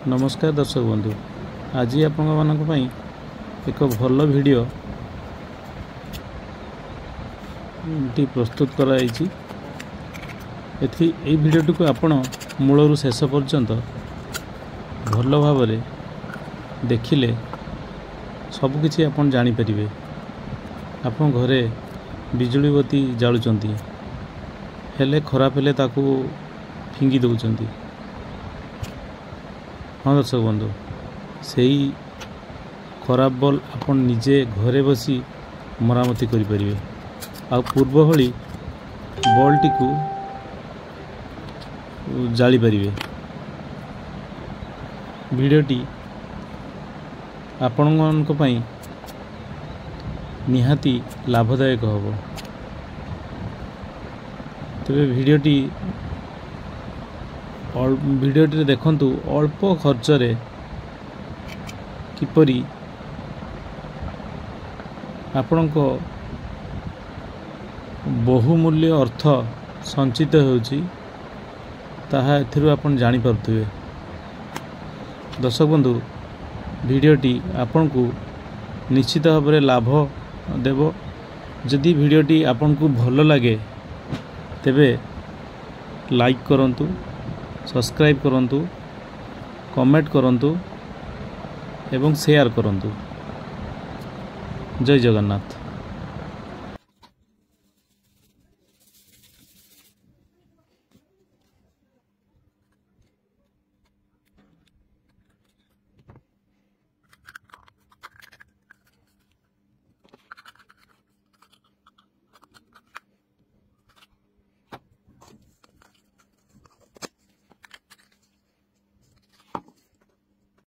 नमस्कार दर्शक बंधु, आज आपण एक भल वीडियो टी प्रस्तुत कराई। वीडियोटी को आपण मूलरू शेष पर्यंत भल भाव देखिले सबकि आप जानीपर। आप घरे बिजुली बत्ती जालुंट हेले खराब हेले ताकू फिंगी दौरान। हाँ दर्शक बंधु, से खराब बल्ब आपन निजे घरे बसी मरामती करें। आ पूर्व भली बल्ब टी को जाली पारे। वीडियोटी आपण निहाती लाभदायक होब। तेरे वीडियोटी देखंतु अल्प खर्च रे किपरि आपणको बहुमूल्य अर्थ संचित होउची ताहा एथिरु आपण जानि पारुथिबे। दर्शक बंधु, वीडियोटी आपनकु निश्चित भाव में लाभ देव। जदि वीडियोटी आपनकु भल लगे तेबे लाइक करंतु, सब्सक्राइब करंतु, कमेंट करंतु एवं शेयर करंतु। जय जगन्नाथ।